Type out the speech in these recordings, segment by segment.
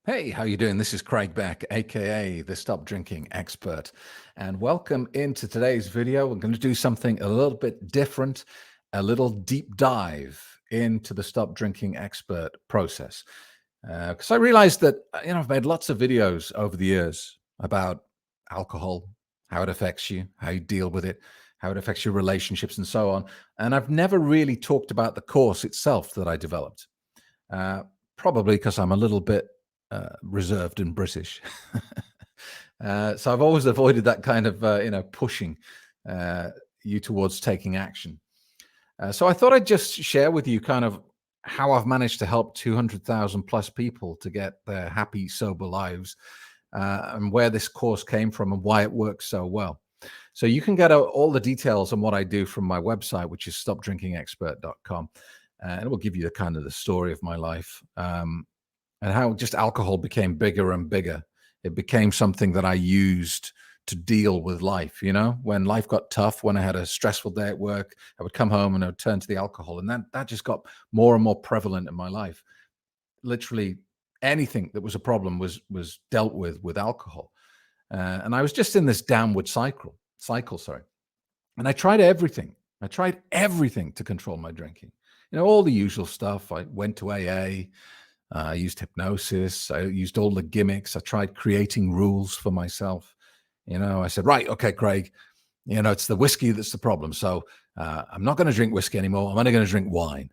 Hey, how you doing? This is Craig Beck, aka the Stop Drinking Expert, and welcome into today's video. We're going to do something a little bit different, a little deep dive into the Stop Drinking Expert process. Because I realized that I've made lots of videos over the years about alcohol, how it affects you, how you deal with it, how it affects your relationships, and so on. And I've never really talked about the course itself that I developed. Uh, Probably because I'm a little bit reserved and British. So I've always avoided that kind of, pushing uh, you towards taking action. So I thought I'd just share with you kind of how I've managed to help 200,000 plus people to get their happy, sober lives, and where this course came from and why it works so well. So you can get all the details on what I do from my website, which is stopdrinkingexpert.com. And it will give you the kind of the story of my life, and how just alcohol became bigger and bigger. It became something that I used to deal with life. When life got tough, when I had a stressful day at work, I would come home and I would turn to the alcohol. And that just got more and more prevalent in my life. Literally anything that was a problem was dealt with alcohol. And I was just in this downward cycle, sorry. And I tried everything. I tried everything to control my drinking. All the usual stuff. I went to AA. I used hypnosis. I used all the gimmicks. I tried creating rules for myself. I said, right, okay, Craig, it's the whiskey that's the problem. So I'm not going to drink whiskey anymore. I'm only going to drink wine.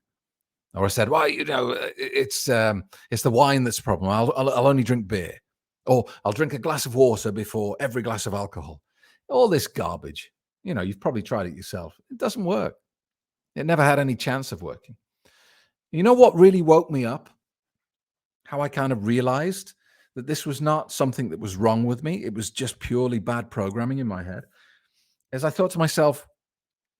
Or I said, well, it's the wine that's the problem. I'll only drink beer. Or I'll drink a glass of water before every glass of alcohol. All this garbage. You've probably tried it yourself. It doesn't work. It never had any chance of working. You know what really woke me up? How I kind of realized that this was not something that was wrong with me. It was just purely bad programming in my head. As I thought to myself,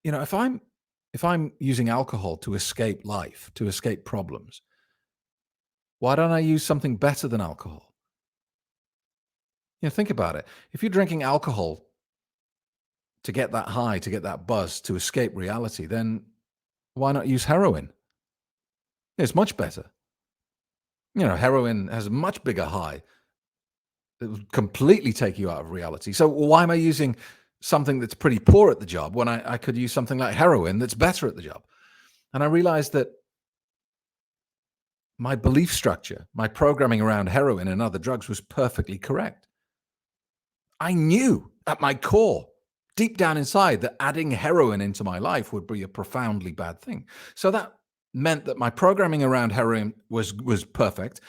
if I'm using alcohol to escape life, to escape problems, why don't I use something better than alcohol? Think about it. If you're drinking alcohol to get that high, to get that buzz, to escape reality, then why not use heroin? It's much better. Heroin has a much bigger high. It would completely take you out of reality. So why am I using something that's pretty poor at the job when I could use something like heroin that's better at the job? And I realized that my belief structure, my programming around heroin and other drugs was perfectly correct. I knew at my core, deep down inside, that adding heroin into my life would be a profoundly bad thing. So that meant that my programming around heroin was perfect,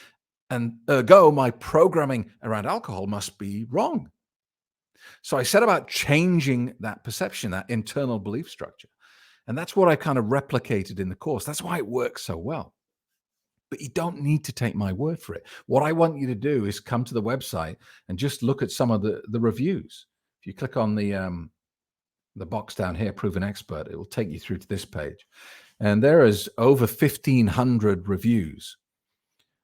and ergo, my programming around alcohol must be wrong. So I set about changing that perception, that internal belief structure. And that's what I kind of replicated in the course. That's why it works so well. But you don't need to take my word for it. What I want you to do is come to the website and just look at some of the reviews. If you click on the box down here, Proven Expert, it will take you through to this page. And there is over 1,500 reviews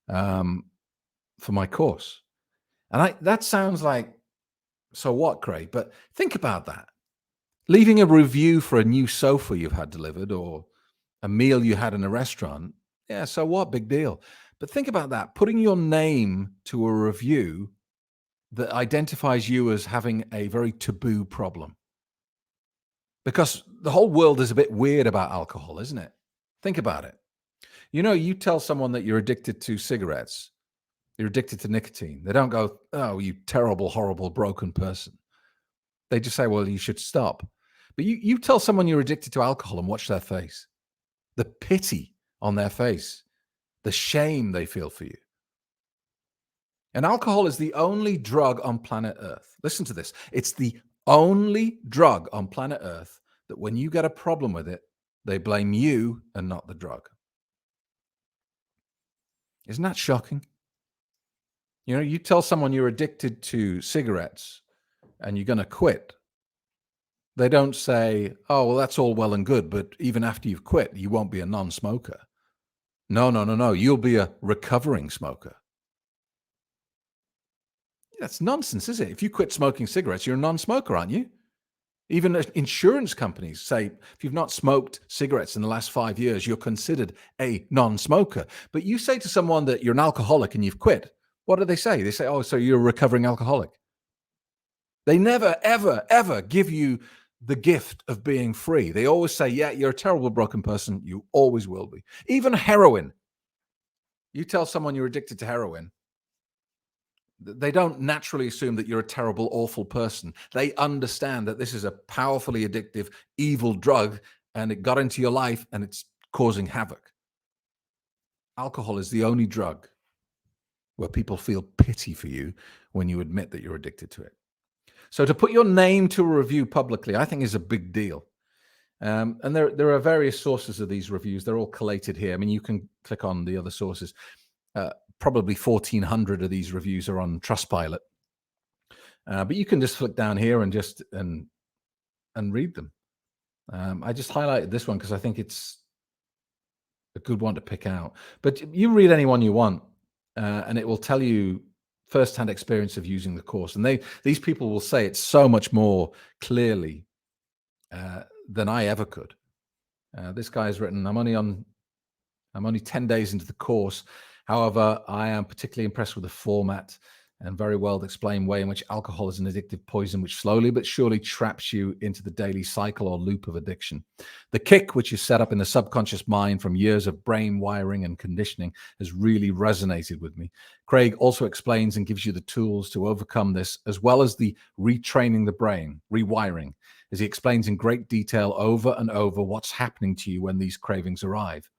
for my course. And that sounds like, so what, Craig? But think about that. Leaving a review for a new sofa you've had delivered or a meal you had in a restaurant, yeah, so what? Big deal. But think about that. Putting your name to a review that identifies you as having a very taboo problem. Because the whole world is a bit weird about alcohol, isn't it? Think about it. You tell someone that you're addicted to cigarettes, you're addicted to nicotine. They don't go, oh, you terrible, horrible, broken person. They just say, well, you should stop. But you tell someone you're addicted to alcohol and watch their face, the pity on their face, the shame they feel for you. And alcohol is the only drug on planet Earth. Listen to this. It's the only drug on planet Earth that when you get a problem with it, they blame you and not the drug. Isn't that shocking? You tell someone you're addicted to cigarettes and you're going to quit. They don't say, oh, well, that's all well and good, but even after you've quit, you won't be a non-smoker. No. You'll be a recovering smoker. That's nonsense, is it? If you quit smoking cigarettes, you're a non-smoker, aren't you? Even insurance companies say if you've not smoked cigarettes in the last 5 years, you're considered a non-smoker. But you say to someone that you're an alcoholic and you've quit, What do they say? They say, "Oh, so you're a recovering alcoholic." They never, ever, ever give you the gift of being free. They always say, "Yeah, you're a terrible broken person. You always will be." Even heroin. You tell someone you're addicted to heroin, they don't naturally assume that you're a terrible, awful person. They understand that this is a powerfully addictive, evil drug, and it got into your life and it's causing havoc. Alcohol is the only drug where people feel pity for you when you admit that you're addicted to it. So to put your name to a review publicly, I think is a big deal. And there are various sources of these reviews. They're all collated here. I mean, you can click on the other sources. Probably 1,400 of these reviews are on Trustpilot. But you can just flick down here and just and read them. I just highlighted this one because I think it's a good one to pick out. But you read any one you want, and it will tell you firsthand experience of using the course. And these people will say it so much more clearly than I ever could. This guy has written, I'm only 10 days into the course. However, I am particularly impressed with the format and very well explained way in which alcohol is an addictive poison which slowly but surely traps you into the daily cycle or loop of addiction. The kick, which is set up in the subconscious mind from years of brain wiring and conditioning, has really resonated with me. Craig also explains and gives you the tools to overcome this, as well as the retraining the brain, rewiring, as he explains in great detail over and over what's happening to you when these cravings arrive.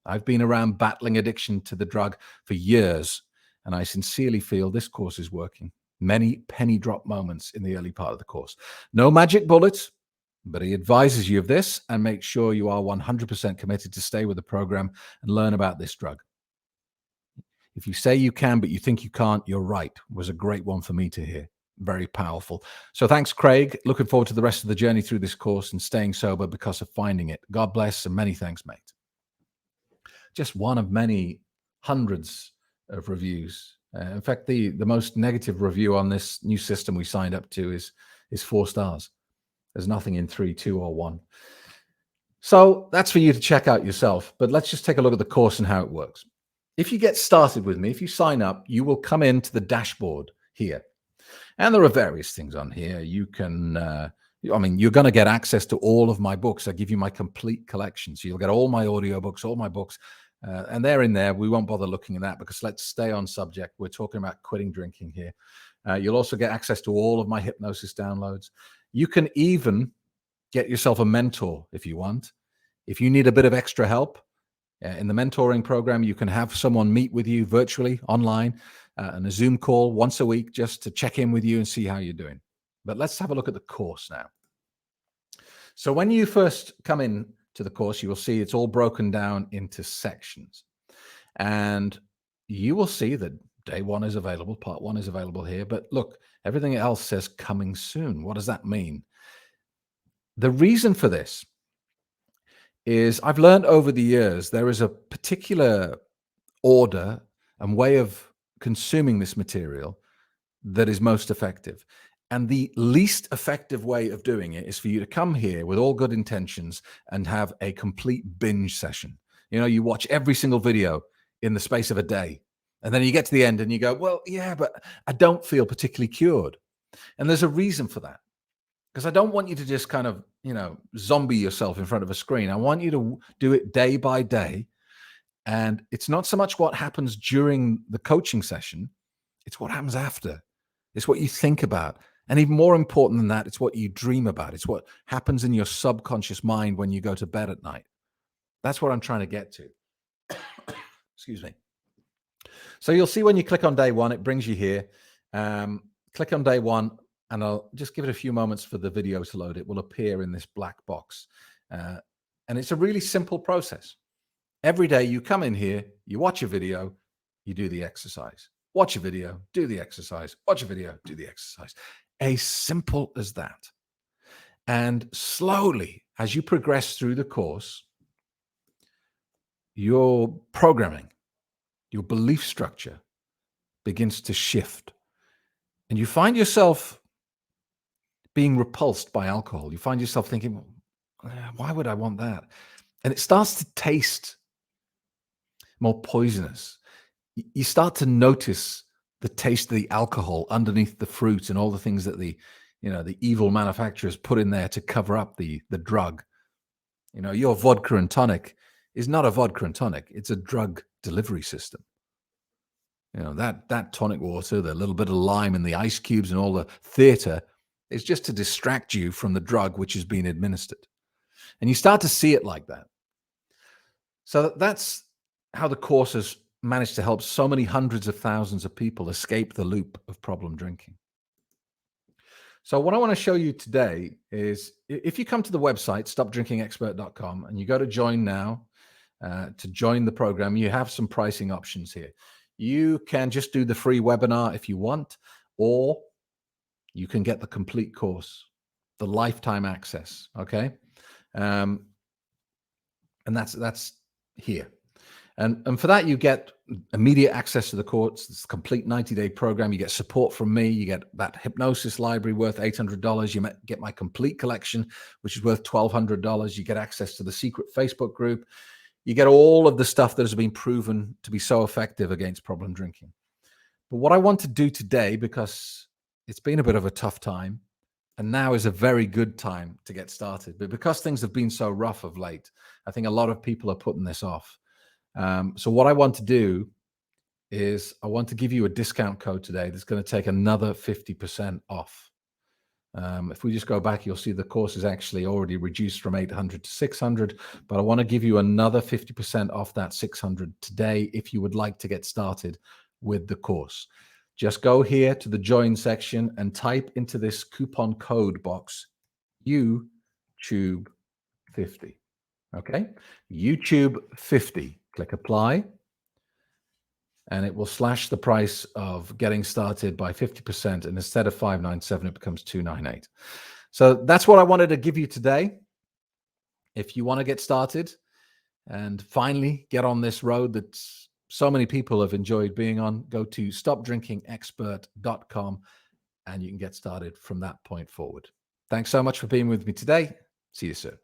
I've been around battling addiction to the drug for years, and I sincerely feel this course is working. Many penny drop moments in the early part of the course. No magic bullets, but he advises you of this and makes sure you are 100% committed to stay with the program and learn about this drug. If you say you can, but you think you can't, you're right. It was a great one for me to hear. Very powerful. So thanks, Craig. Looking forward to the rest of the journey through this course and staying sober because of finding it. God bless and many thanks, mate. Just one of many hundreds of reviews. In fact, the most negative review on this new system we signed up to is 4 stars. There's nothing in 3, 2, or 1. So that's for you to check out yourself. But let's just take a look at the course and how it works. If you get started with me, if you sign up, you will come into the dashboard here. And there are various things on here. You can, you're going to get access to all of my books. I give you my complete collection. So you'll get all my audiobooks, all my books, and they're in there. We won't bother looking at that because let's stay on subject. We're talking about quitting drinking here. You'll also get access to all of my hypnosis downloads. You can even get yourself a mentor if you want. If you need a bit of extra help in the mentoring program, you can have someone meet with you virtually online and a Zoom call once a week just to check in with you and see how you're doing. But let's have a look at the course now. So when you first come in to the course, you will see it's all broken down into sections. And you will see that day 1 is available, part 1 is available here. But look, everything else says coming soon. What does that mean? The reason for this is I've learned over the years there is a particular order and way of consuming this material that is most effective. And the least effective way of doing it is for you to come here with all good intentions and have a complete binge session. You watch every single video in the space of a day. And then you get to the end and you go, well, yeah, but I don't feel particularly cured. And there's a reason for that. Because I don't want you to just kind of, zombie yourself in front of a screen. I want you to do it day by day. And it's not so much what happens during the coaching session, it's what happens after. It's what you think about. And even more important than that, it's what you dream about. It's what happens in your subconscious mind when you go to bed at night. That's what I'm trying to get to. Excuse me. So you'll see when you click on day 1, it brings you here. Click on day 1, and I'll just give it a few moments for the video to load. It will appear in this black box. And it's a really simple process. Every day you come in here, you watch a video, you do the exercise. Watch a video, do the exercise. Watch a video, do the exercise. As simple as that. And slowly, as you progress through the course, your programming, your belief structure begins to shift. And you find yourself being repulsed by alcohol. You find yourself thinking, why would I want that? And it starts to taste more poisonous. You start to notice the taste of the alcohol underneath the fruit and all the things that the evil manufacturers put in there to cover up the drug. Your vodka and tonic is not a vodka and tonic. It's a drug delivery system. That tonic water, the little bit of lime and the ice cubes and all the theater is just to distract you from the drug which is being administered. And you start to see it like that. So that's how the course has managed to help so many hundreds of thousands of people escape the loop of problem drinking. So what I want to show you today is, if you come to the website, stopdrinkingexpert.com, and you go to join now, to join the program, you have some pricing options here. You can just do the free webinar if you want, or you can get the complete course, the lifetime access. Okay. And that's here. And for that, you get immediate access to the course. It's a complete 90-day program. You get support from me. You get that hypnosis library worth $800. You get my complete collection, which is worth $1,200. You get access to the secret Facebook group. You get all of the stuff that has been proven to be so effective against problem drinking. But what I want to do today, because it's been a bit of a tough time, and now is a very good time to get started. But because things have been so rough of late, I think a lot of people are putting this off. So what I want to do is I want to give you a discount code today that's going to take another 50% off. If we just go back, you'll see the course is actually already reduced from 800 to 600, but I want to give you another 50% off that 600 today if you would like to get started with the course. Just go here to the join section and type into this coupon code box, YouTube 50. Okay, YouTube 50. Click apply, and it will slash the price of getting started by 50%. And instead of $597, it becomes $298. So that's what I wanted to give you today. If you want to get started and finally get on this road that so many people have enjoyed being on, go to stopdrinkingexpert.com and you can get started from that point forward. Thanks so much for being with me today. See you soon.